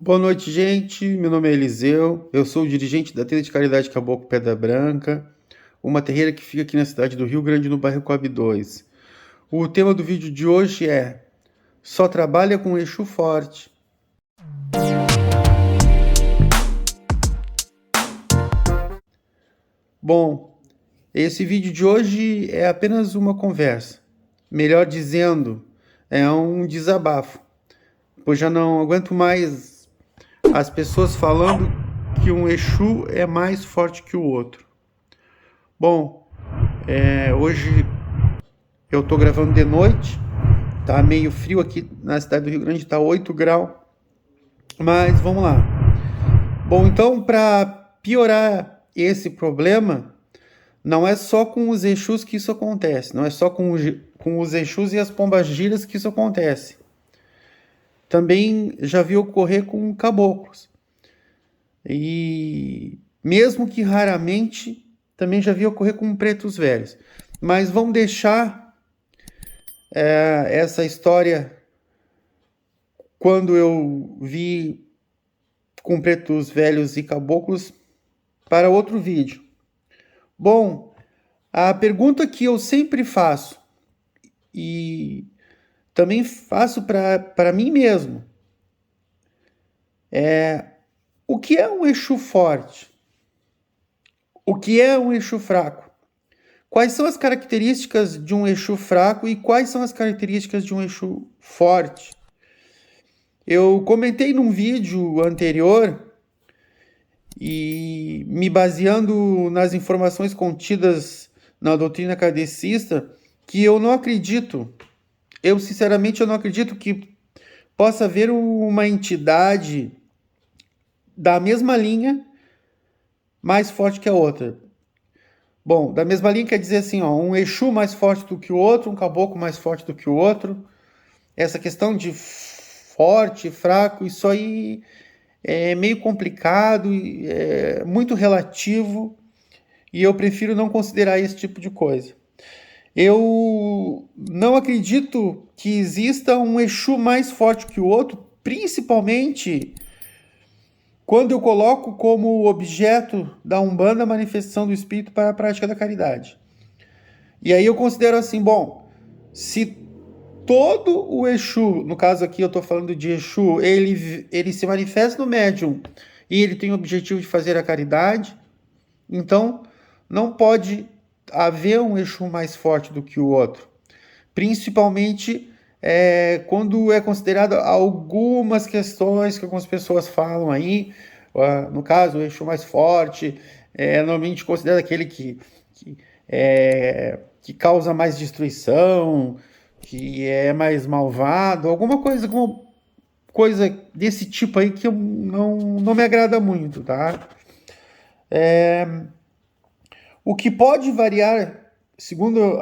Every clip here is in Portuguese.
Boa noite, gente. Meu nome é Eliseu. Eu sou o dirigente da Tenda de Caridade Caboclo Pedra Branca, uma terreira que fica aqui na cidade do Rio Grande, no bairro Coab 2. O tema do vídeo de hoje é: só trabalha com Exu forte. Bom, esse vídeo de hoje é apenas uma conversa. Melhor dizendo, é um desabafo, pois já não aguento mais as pessoas falando que um Exu é mais forte que o outro. Bom, hoje eu tô gravando de noite, tá meio frio aqui na cidade do Rio Grande, tá 8 graus, mas vamos lá. Bom, então, para piorar esse problema, não é só com os Exus que isso acontece, não é só com os Exus e as pombagiras que isso acontece. Também já vi ocorrer com caboclos. E mesmo que raramente, também já vi ocorrer com pretos velhos. Mas vamos deixar essa história quando eu vi com pretos velhos e caboclos para outro vídeo. Bom, a pergunta que eu sempre faço e também faço para mim mesmo é: o que é um Exu forte? O que é um Exu fraco? Quais são as características de um Exu fraco e quais são as características de um Exu forte? Eu comentei num vídeo anterior e me baseando nas informações contidas na doutrina kardecista que eu não acredito, eu sinceramente não acredito que possa haver uma entidade da mesma linha mais forte que a outra. Bom, da mesma linha quer dizer assim, ó, um Exu mais forte do que o outro, um caboclo mais forte do que o outro. Essa questão de forte, fraco, isso aí é meio complicado, é muito relativo e eu prefiro não considerar esse tipo de coisa. Eu não acredito que exista um Exu mais forte que o outro, principalmente quando eu coloco como objeto da Umbanda a manifestação do Espírito para a prática da caridade. E aí eu considero assim, bom, se todo o Exu, no caso aqui eu estou falando de Exu, ele se manifesta no médium e ele tem o objetivo de fazer a caridade, então não pode haver um Exu mais forte do que o outro. Principalmente quando é considerado algumas questões que algumas pessoas falam aí, no caso, o Exu mais forte normalmente considerado aquele que causa mais destruição, que é mais malvado, alguma coisa desse tipo aí que não me agrada muito, tá? O que pode variar, segundo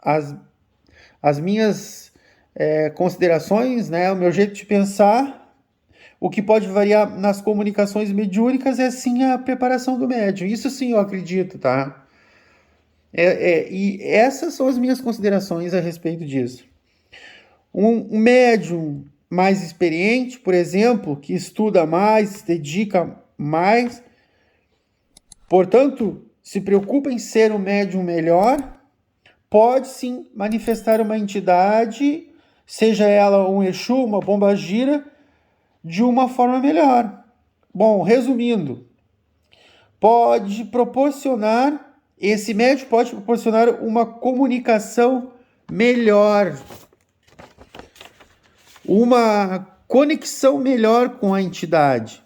as minhas considerações, né, o meu jeito de pensar, o que pode variar nas comunicações mediúnicas é sim a preparação do médium. Isso sim eu acredito, tá? E essas são as minhas considerações a respeito disso. Um médium mais experiente, por exemplo, que estuda mais, se dedica mais, portanto, se preocupa em ser um médium melhor, pode sim manifestar uma entidade, seja ela um Exu, uma pombagira, de uma forma melhor. Bom, resumindo, esse médium pode proporcionar uma comunicação melhor, uma conexão melhor com a entidade,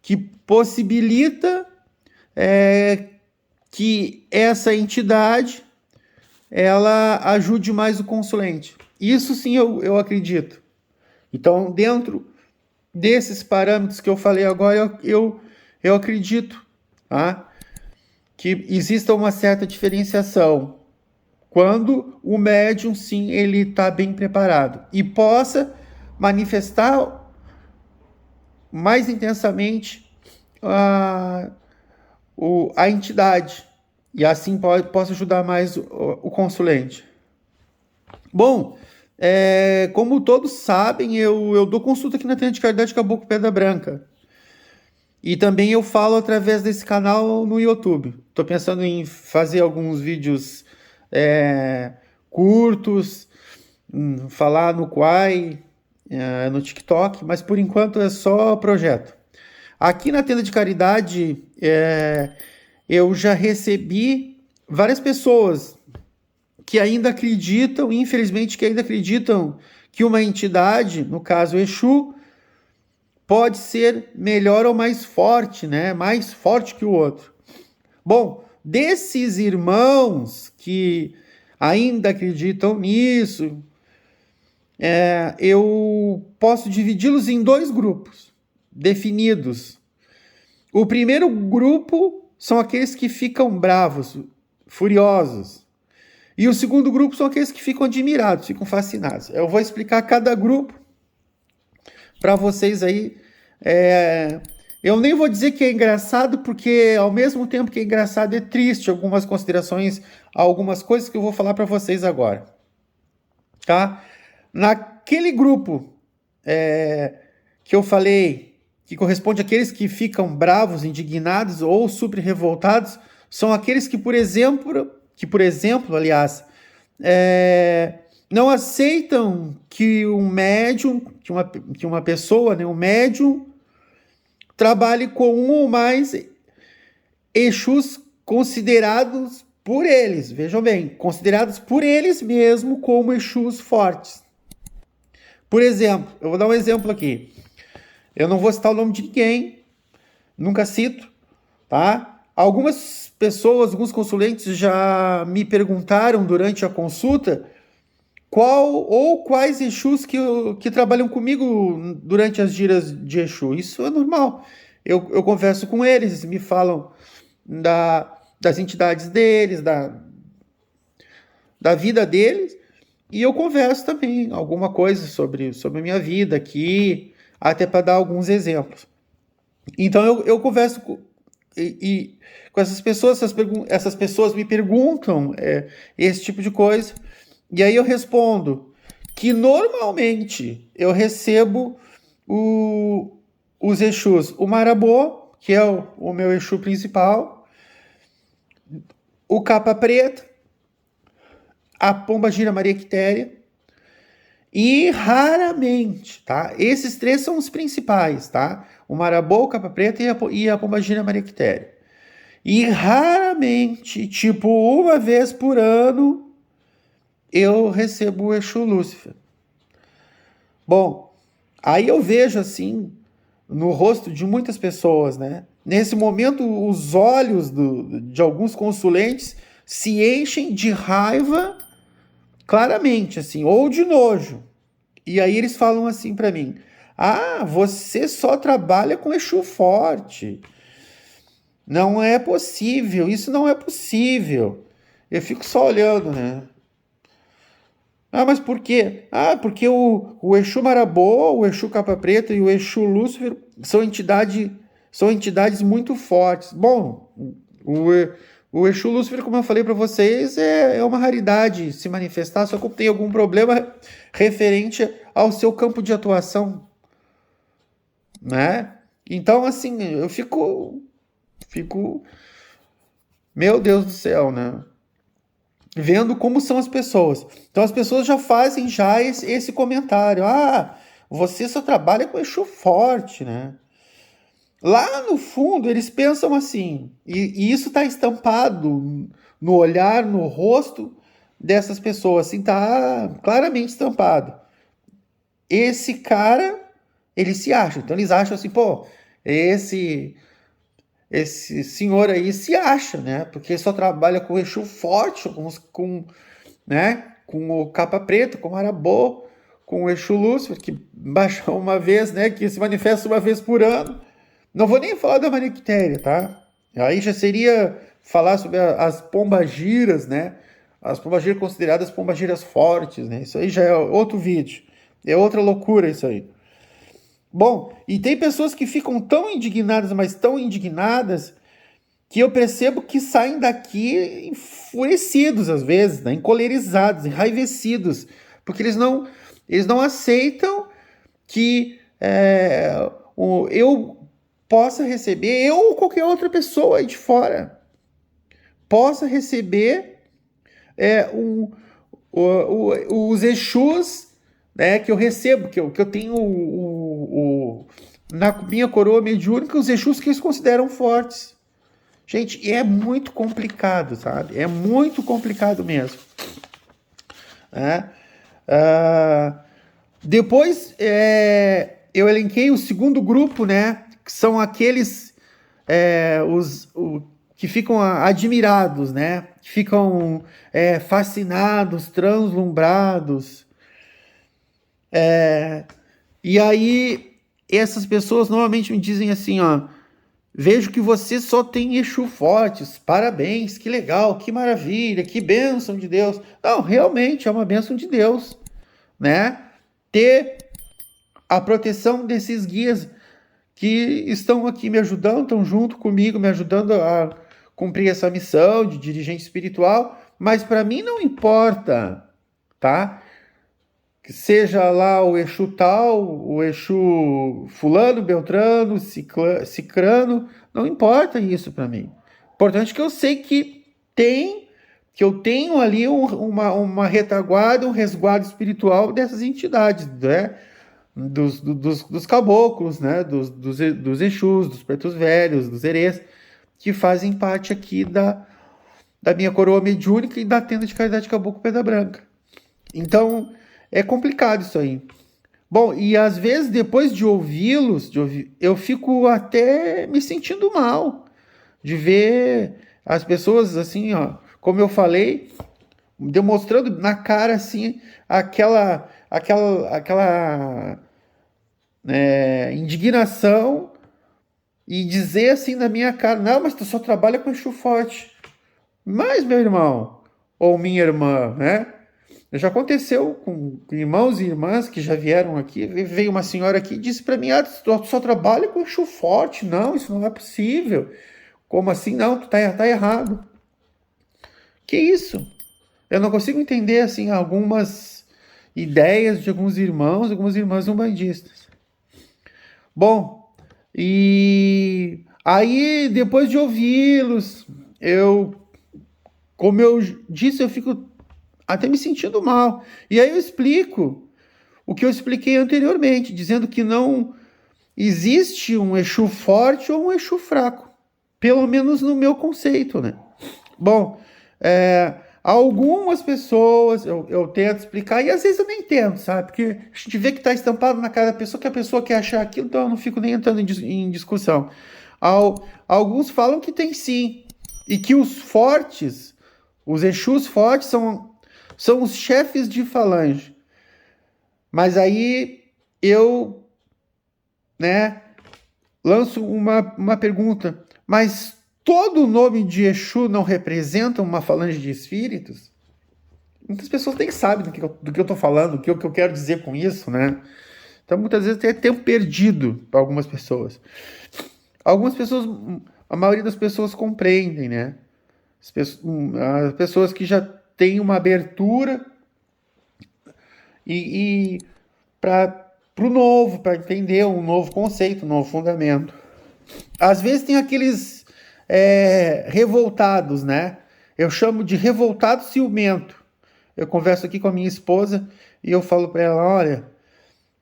que possibilita que essa entidade ela ajude mais o consulente. Isso sim eu acredito. Então, dentro desses parâmetros que eu falei agora, eu acredito, tá? Que exista uma certa diferenciação quando o médium, sim, ele está bem preparado e possa manifestar mais intensamente a entidade e assim possa ajudar mais o consulente. Bom, Como todos sabem, eu dou consulta aqui na Tenda de Caridade Caboclo Pedra Branca. E também eu falo através desse canal no YouTube. Estou pensando em fazer alguns vídeos curtos, falar no Quai, no TikTok, mas por enquanto é só projeto. Aqui na Tenda de Caridade, eu já recebi várias pessoas que ainda acreditam, infelizmente, que ainda acreditam que uma entidade, no caso Exu, pode ser melhor ou mais forte, né? Mais forte que o outro. Bom, desses irmãos que ainda acreditam nisso, eu posso dividi-los em dois grupos definidos. O primeiro grupo são aqueles que ficam bravos, furiosos. E o segundo grupo são aqueles que ficam admirados, ficam fascinados. Eu vou explicar cada grupo para vocês aí. Eu nem vou dizer que é engraçado, porque ao mesmo tempo que é engraçado, é triste algumas considerações, algumas coisas que eu vou falar para vocês agora. Tá? Naquele grupo que eu falei, que corresponde àqueles que ficam bravos, indignados ou super revoltados, são aqueles que, por exemplo, aliás, não aceitam que um médium, que uma pessoa, né, um médium, trabalhe com um ou mais Exus considerados por eles, vejam bem, considerados por eles mesmo como Exus fortes. Por exemplo, eu vou dar um exemplo aqui. Eu não vou citar o nome de ninguém, nunca cito, tá? Algumas pessoas, alguns consulentes já me perguntaram durante a consulta quais Exus que trabalham comigo durante as giras de Exu. Isso é normal. Eu converso com eles, me falam das entidades deles, da vida deles, e eu converso também alguma coisa sobre a minha vida aqui, até para dar alguns exemplos. Então eu converso com essas pessoas, essas pessoas me perguntam esse tipo de coisa, e aí eu respondo que normalmente eu recebo os Exus, o Marabô, que é o meu Exu principal, o Capa Preta, a Pombagira Maria Quitéria, e raramente, tá? Esses três são os principais, tá? O Marabô, o Capa Preta e a Pombagira Maria Quitéria. E raramente, tipo uma vez por ano, eu recebo o Exu Lúcifer. Bom, aí eu vejo assim, no rosto de muitas pessoas, né? Nesse momento, os olhos de alguns consulentes se enchem de raiva, claramente, assim, ou de nojo. E aí eles falam assim para mim: ah, você só trabalha com Exu forte. Não é possível, isso não é possível. Eu fico só olhando, né? Ah, mas por quê? Ah, porque o Exu Marabô, o Exu Capa Preta e o Exu Lúcifer são entidades muito fortes. Bom, o Exu Lúcifer, como eu falei para vocês, é uma raridade se manifestar, só que tem algum problema referente ao seu campo de atuação, né? Então, assim, eu fico, meu Deus do céu, né? Vendo como são as pessoas. Então as pessoas já fazem esse comentário. Ah, você só trabalha com Exu forte, né? Lá no fundo eles pensam assim, e isso está estampado no olhar, no rosto dessas pessoas, assim, tá claramente estampado. Esse cara, ele se acha. Então eles acham assim, pô, esse senhor aí se acha, né? Porque só trabalha com Exu forte, né? Com o Capa Preta, com o Marabô, com o Exu Lúcifer, que baixa uma vez, né? Que se manifesta uma vez por ano. Não vou nem falar da Maria Quitéria, tá? Aí já seria falar sobre as pombagiras, né? As pombagiras consideradas pombagiras fortes, né? Isso aí já é outro vídeo. É outra loucura isso aí. Bom, e tem pessoas que ficam tão indignadas, mas tão indignadas, que eu percebo que saem daqui enfurecidos às vezes, né? Encolerizados, enraivecidos, Porque eles não aceitam que eu possa receber, eu ou qualquer outra pessoa aí de fora, possa receber os Exus, né, que eu recebo, que eu tenho na minha coroa mediúnica, os Exus que eles consideram fortes. Gente, é muito complicado, sabe? É muito complicado mesmo. Depois, eu elenquei o segundo grupo, né? Que são aqueles que ficam admirados, né? Que ficam fascinados, translumbrados. E aí, essas pessoas normalmente me dizem assim, ó, vejo que você só tem Exu fortes, parabéns, que legal, que maravilha, que bênção de Deus. Não, realmente é uma bênção de Deus, né? Ter a proteção desses guias que estão aqui me ajudando, estão junto comigo, me ajudando a cumprir essa missão de dirigente espiritual, mas para mim não importa, tá? Que seja lá o Exu tal, o Exu fulano, beltrano, cicrano, não importa isso para mim. Importante que eu sei que eu tenho ali uma retaguarda, um resguardo espiritual dessas entidades, né? Dos caboclos, né? Dos Exus, dos pretos velhos, dos herês, que fazem parte aqui da minha coroa mediúnica e da tenda de caridade Caboclo Pedra Branca. Então, é complicado isso aí. Bom, e às vezes, depois de ouvi-los, eu fico até me sentindo mal de ver as pessoas, assim, ó, como eu falei, demonstrando na cara, assim, aquela indignação e dizer assim na minha cara, não, mas tu só trabalha com Exu forte. Mas, meu irmão, ou minha irmã, né? Já aconteceu com irmãos e irmãs que já vieram aqui. Veio uma senhora aqui e disse para mim: tu só trabalha com Exu forte. Não, isso não é possível. Como assim? Não, tu tá errado. Que isso? Eu não consigo entender assim algumas ideias de alguns irmãos, algumas irmãs umbandistas. Bom, e aí depois de ouvi-los, como eu disse, eu fico até me sentindo mal. E aí eu explico o que eu expliquei anteriormente, dizendo que não existe um Exu forte ou um Exu fraco. Pelo menos no meu conceito, né? Bom, algumas pessoas eu tento explicar e às vezes eu nem entendo, sabe? Porque a gente vê que está estampado na cara da pessoa que a pessoa quer achar aquilo, então eu não fico nem entrando em discussão. Alguns falam que tem sim, e que os fortes, os Exus fortes são os chefes de falange. Mas aí eu, né, lanço uma pergunta. Mas todo o nome de Exu não representa uma falange de espíritos? Muitas pessoas nem sabem do que eu estou falando, o que eu quero dizer com isso, né? Então, muitas vezes tem tempo perdido para algumas pessoas. Algumas pessoas, a maioria das pessoas compreendem, né? As pessoas que já têm uma abertura e para o novo, para entender um novo conceito, um novo fundamento. Às vezes tem aqueles revoltados, né? Eu chamo de revoltado ciumento. Eu converso aqui com a minha esposa e eu falo para ela, olha,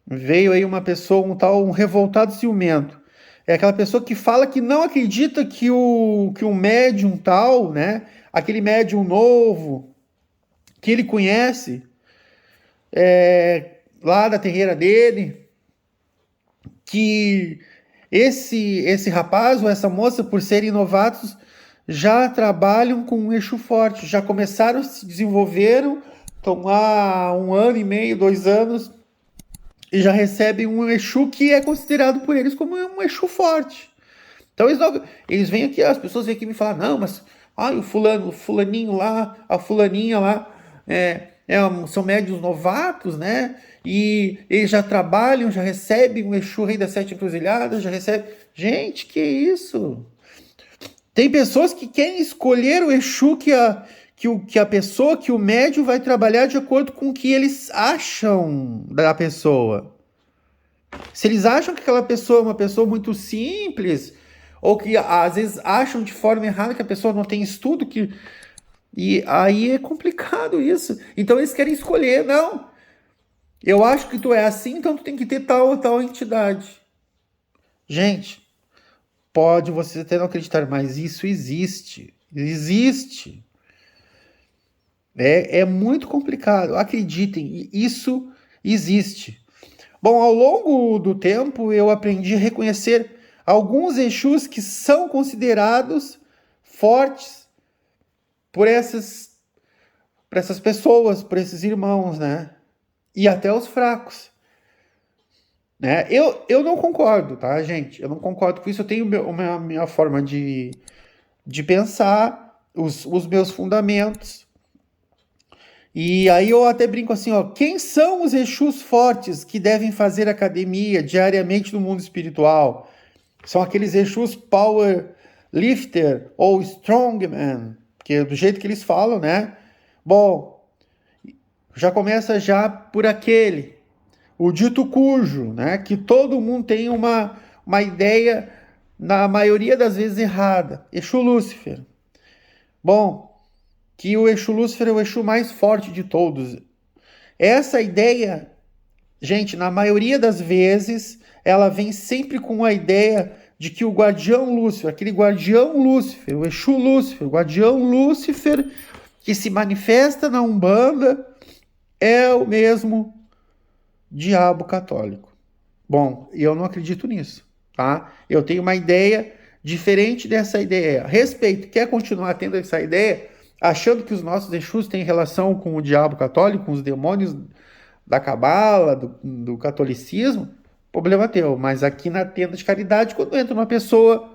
veio aí uma pessoa, um revoltado ciumento. É aquela pessoa que fala que não acredita que um médium tal, né? Aquele médium novo que ele conhece, lá da terreira dele, que esse rapaz ou essa moça, por serem novatos, já trabalham com um Exu forte, já começaram, se desenvolveram, estão há 1 ano e meio, 2 anos, e já recebem um Exu que é considerado por eles como um Exu forte. Então eles vêm aqui, as pessoas vêm aqui me falar, não, mas o fulaninho lá, a fulaninha lá, são médiuns novatos, né? E eles já trabalham, já recebem o Exu Rei das 7 Encruzilhadas, já recebem... Gente, que isso? Tem pessoas que querem escolher o Exu que a pessoa, que o médium vai trabalhar de acordo com o que eles acham da pessoa. Se eles acham que aquela pessoa é uma pessoa muito simples, ou que às vezes acham de forma errada que a pessoa não tem estudo, e aí é complicado isso. Então eles querem escolher, não. Eu acho que tu é assim, então tu tem que ter tal ou tal entidade. Gente, pode você até não acreditar, mas isso existe. Existe. É muito complicado. Acreditem, isso existe. Bom, ao longo do tempo eu aprendi a reconhecer alguns Exus que são considerados fortes por essas pessoas, por esses irmãos, né? E até os fracos, né? Eu não concordo, tá, gente? Eu não concordo com isso. Eu tenho minha forma de pensar, os meus fundamentos. E aí eu até brinco assim, ó, quem são os Exus fortes que devem fazer academia diariamente no mundo espiritual? São aqueles Exus power lifter ou strongman, que é do jeito que eles falam, né? Bom, já começa já por aquele, o dito cujo, né? Que todo mundo tem uma ideia, na maioria das vezes errada. Exu Lúcifer. Bom, que o Exu Lúcifer é o Exu mais forte de todos. Essa ideia, gente, na maioria das vezes, ela vem sempre com a ideia de que o guardião Lúcifer, aquele guardião Lúcifer, o Exu Lúcifer, o guardião Lúcifer que se manifesta na Umbanda, é o mesmo diabo católico. Bom, eu não acredito nisso, tá? Eu tenho uma ideia diferente dessa ideia. Respeito, quer continuar tendo essa ideia, achando que os nossos Exus têm relação com o diabo católico, com os demônios da cabala, do catolicismo, problema teu. Mas aqui na tenda de caridade, quando entra uma pessoa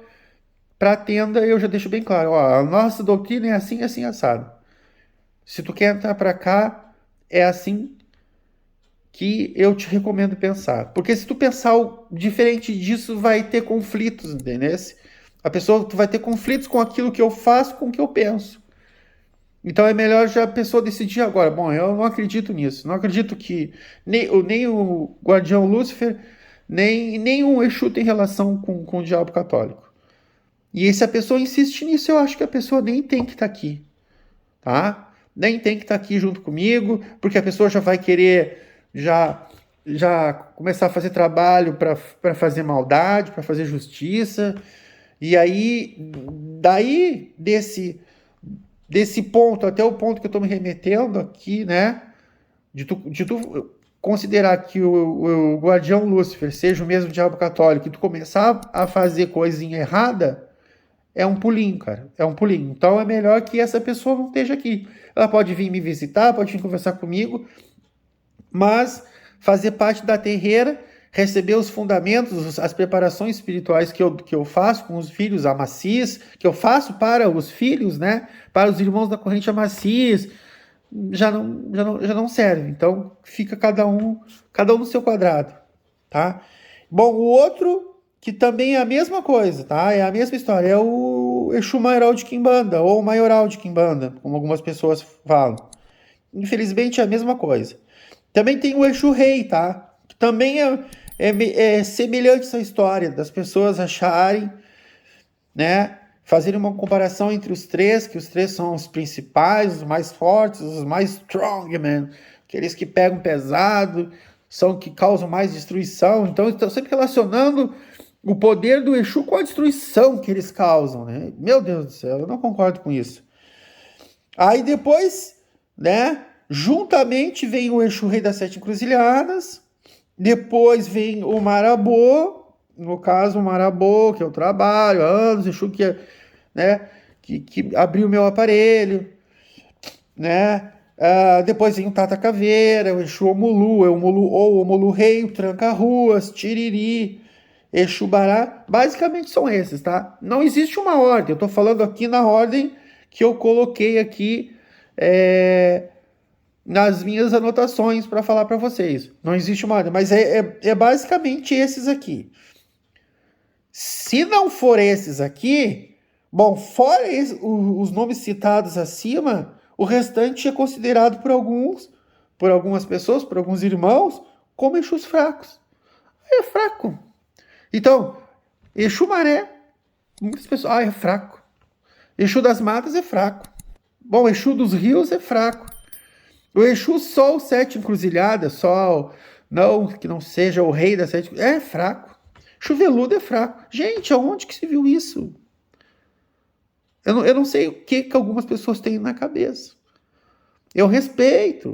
para a tenda, eu já deixo bem claro, ó, a nossa doutrina é assim, assim, assado. Se tu quer entrar para cá, é assim que eu te recomendo pensar. Porque se tu pensar diferente disso, vai ter conflitos, entendeu? A pessoa, tu vai ter conflitos com aquilo que eu faço, com o que eu penso. Então é melhor já a pessoa decidir agora. Bom, eu não acredito nisso. Não acredito que nem o Guardião Lúcifer, nem um Exu tem relação com o diabo católico. E se a pessoa insiste nisso, eu acho que a pessoa nem tem que estar aqui, tá? Nem tem que estar aqui junto comigo, porque a pessoa já vai querer já começar a fazer trabalho para fazer maldade, para fazer justiça. E aí, daí desse ponto até o ponto que eu estou me remetendo aqui, né? De tu considerar que o guardião Lúcifer seja o mesmo diabo católico e tu começar a fazer coisinha errada, é um pulinho, cara. É um pulinho. Então é melhor que essa pessoa não esteja aqui. Ela pode vir me visitar, pode vir conversar comigo, mas fazer parte da terreira, receber os fundamentos, as preparações espirituais que eu faço com os filhos amacis, que eu faço para os filhos, né? Para os irmãos da corrente amacis, já não serve. Então fica cada um no seu quadrado, tá? Bom, o outro que também é a mesma coisa, tá? É a mesma história, é o Exu Maioral de Quimbanda, ou Maioral de Quimbanda, como algumas pessoas falam. Infelizmente é a mesma coisa. Também tem o Exu Rei, tá? Que também é semelhante essa história das pessoas acharem, né? Fazerem uma comparação entre os três, que os três são os principais, os mais fortes, os mais strongman, aqueles que pegam pesado, são que causam mais destruição. Então, estão sempre relacionando o poder do Exu com a destruição que eles causam, né? Meu Deus do céu, eu não concordo com isso. Aí depois, né? Juntamente vem o Exu Rei das Sete Encruzilhadas, depois vem o Marabô, no caso o Marabô, que eu trabalho há anos, Exu que, né, que abriu meu aparelho, né? Depois vem o Tata Caveira, o Exu Omulu, ou Omulu Rei, o Tranca-Ruas, Tiriri, Exu Bará, basicamente são esses, tá? Não existe uma ordem, eu tô falando aqui na ordem que eu coloquei aqui, nas minhas anotações para falar para vocês. Não existe uma ordem, mas é basicamente esses aqui. Se não for esses aqui, bom, fora os nomes citados acima, o restante é considerado por algumas pessoas, por alguns irmãos, como Exus fracos. É fraco. Então, Exu Maré, muitas pessoas, é fraco. Exu das Matas é fraco. Bom, Exu dos Rios é fraco. O Exu Sol Sete Encruzilhadas, Sol, não que não seja o rei das sete, é fraco. Exu Veludo é fraco. Gente, aonde que se viu isso? Eu não sei o que algumas pessoas têm na cabeça. Eu respeito,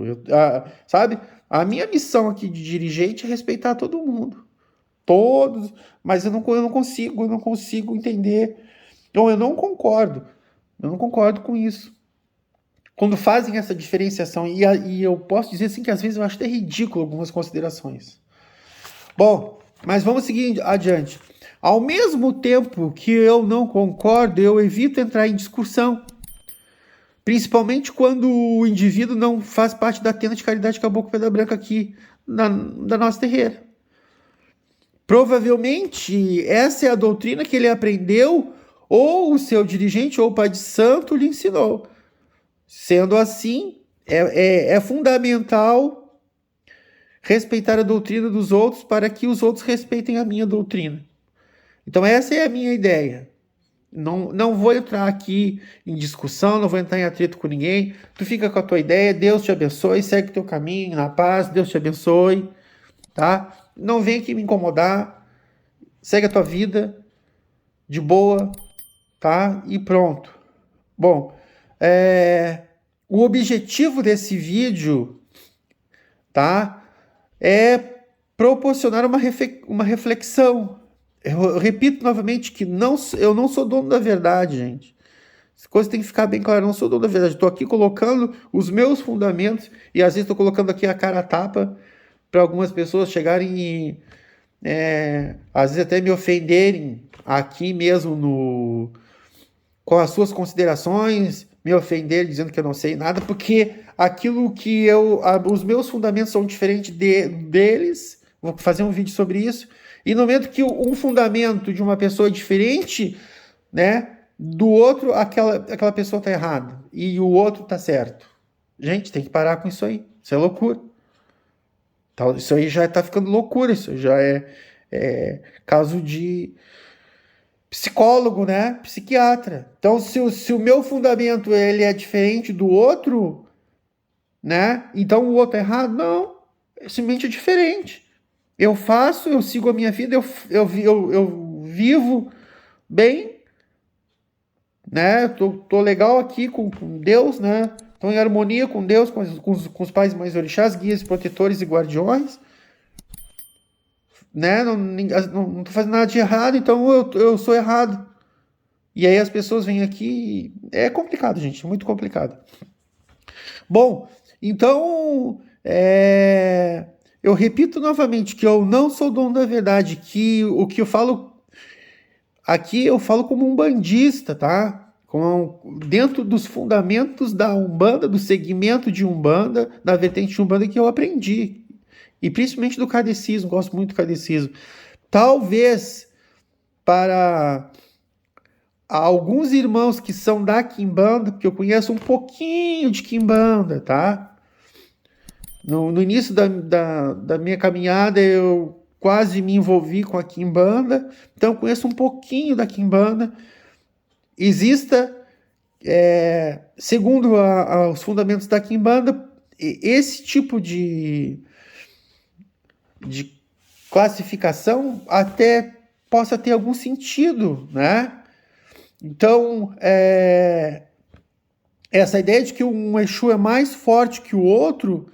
sabe? A minha missão aqui de dirigente é respeitar todo mundo. Todos, mas eu não consigo entender. Então, eu não concordo com isso. Quando fazem essa diferenciação, e eu posso dizer assim que às vezes eu acho até ridículo algumas considerações. Bom, mas vamos seguir adiante. Ao mesmo tempo que eu não concordo, eu evito entrar em discussão. Principalmente quando o indivíduo não faz parte da tenda de caridade Caboclo Pedra Branca aqui da nossa terreira. Provavelmente essa é a doutrina que ele aprendeu, ou o seu dirigente, ou o pai de santo lhe ensinou. Sendo assim, é fundamental respeitar a doutrina dos outros para que os outros respeitem a minha doutrina. Então essa é a minha ideia. Não vou entrar aqui em discussão, não vou entrar em atrito com ninguém. Tu fica com a tua ideia, Deus te abençoe, segue o teu caminho na paz, Deus te abençoe, tá? Não vem aqui me incomodar, segue a tua vida de boa, tá? E pronto. Bom, o objetivo desse vídeo, tá? É proporcionar uma reflexão. Eu repito novamente que eu não sou dono da verdade, gente. Essa coisa tem que ficar bem clara, eu não sou dono da verdade. Estou aqui colocando os meus fundamentos e às vezes estou colocando aqui a cara a tapa para algumas pessoas chegarem e às vezes até me ofenderem aqui mesmo com as suas considerações, me ofender dizendo que eu não sei nada, porque aquilo que os meus fundamentos são diferentes deles. Vou fazer um vídeo sobre isso. E no momento que um fundamento de uma pessoa é diferente, né, do outro, aquela pessoa está errada e o outro está certo. Gente, tem que parar com isso aí. Isso é loucura. Isso aí já está ficando loucura. Isso já é caso de psicólogo, né, psiquiatra. Então, se o meu fundamento ele é diferente do outro, né, então o outro é errado? Não, simplesmente é diferente. Eu sigo a minha vida, eu vivo bem, né? Tô legal aqui com Deus, né? Tô em harmonia com Deus, com os pais e mães orixás, guias, protetores e guardiões, né? Não tô fazendo nada de errado, então eu sou errado. E aí as pessoas vêm aqui, é complicado, gente, muito complicado. Bom, então, eu repito novamente que eu não sou dono da verdade, que o que eu falo aqui eu falo como um bandista, tá? Dentro dos fundamentos da Umbanda, do segmento de Umbanda, da vertente de Umbanda que eu aprendi. E principalmente do kardecismo, gosto muito do kardecismo. Talvez para alguns irmãos que são da Quimbanda, porque eu conheço um pouquinho de Quimbanda, tá? No início da minha caminhada, eu quase me envolvi com a Quimbanda, então eu conheço um pouquinho da Quimbanda. Segundo os fundamentos da Quimbanda, esse tipo de classificação até possa ter algum sentido, né? Então, essa ideia de que um Exu é mais forte que o outro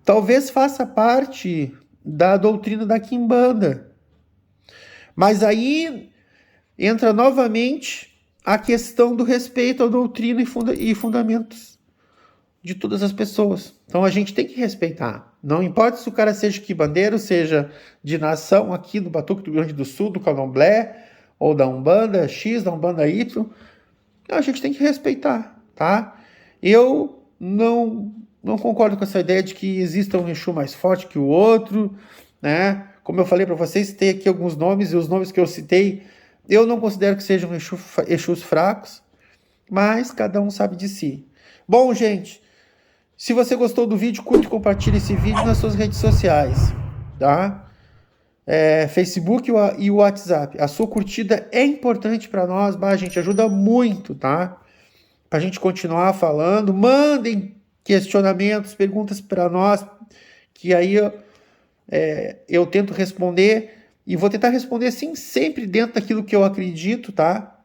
talvez faça parte da doutrina da Quimbanda. Mas aí entra novamente a questão do respeito à doutrina e fundamentos de todas as pessoas. Então a gente tem que respeitar. Não importa se o cara seja quimbandeiro, seja de nação aqui do Batuque do Rio Grande do Sul, do Candomblé, ou da Umbanda X, da Umbanda Y, a gente tem que respeitar, tá? Eu não concordo com essa ideia de que exista um Exu mais forte que o outro, né? Como eu falei para vocês, tem aqui alguns nomes, e os nomes que eu citei, eu não considero que sejam Exus fracos. mas cada um sabe de si. Bom, gente, se você gostou do vídeo, curte e compartilhe esse vídeo nas suas redes sociais, tá? Facebook e o WhatsApp. A sua curtida é importante para nós, gente, ajuda muito, tá? Para a gente continuar falando. Mandem questionamentos, perguntas para nós, que aí eu tento responder e vou tentar responder, sim, sempre dentro daquilo que eu acredito, tá?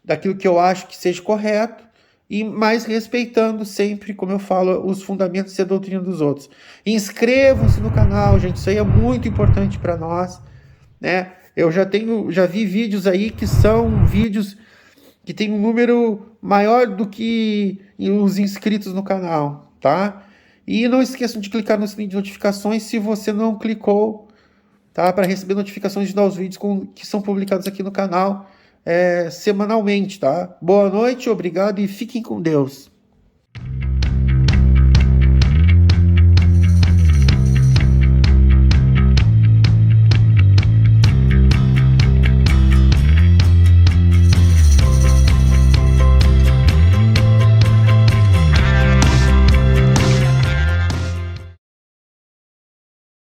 Daquilo que eu acho que seja correto, e mais respeitando sempre, como eu falo, os fundamentos e a doutrina dos outros. Inscrevam-se no canal, gente, isso aí é muito importante para nós, né? Eu já vi vídeos aí que são vídeos que tem um número maior do que os inscritos no canal, tá? E não esqueçam de clicar no sininho de notificações se você não clicou, tá? Para receber notificações de novos vídeos que são publicados aqui no canal semanalmente, tá? Boa noite, obrigado e fiquem com Deus.